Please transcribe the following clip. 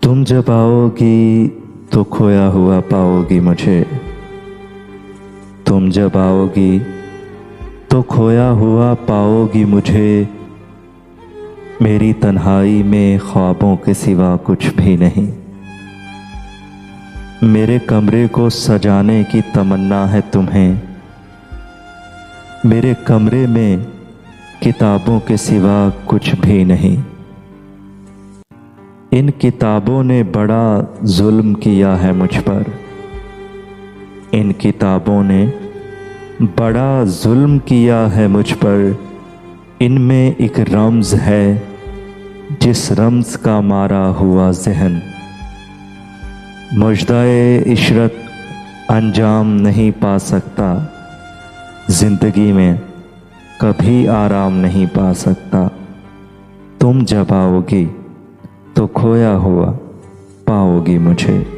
तुम जब आओगी तो खोया हुआ पाओगी मुझे। तुम जब आओगी तो खोया हुआ पाओगी मुझे। मेरी तन्हाई में ख्वाबों के सिवा कुछ भी नहीं। मेरे कमरे को सजाने की तमन्ना है तुम्हें। मेरे कमरे में किताबों के सिवा कुछ भी नहीं। इन किताबों ने बड़ा जुल्म किया है मुझ पर। इन किताबों ने बड़ा जुल्म किया है मुझ पर। इनमें एक रम्ज़ है जिस रम्ज़ का मारा हुआ ज़हन। मुजदाए इशरत अंजाम नहीं पा सकता। ज़िंदगी में कभी आराम नहीं पा सकता। तुम जब आओगी तो खोया हुआ पाओगी मुझे।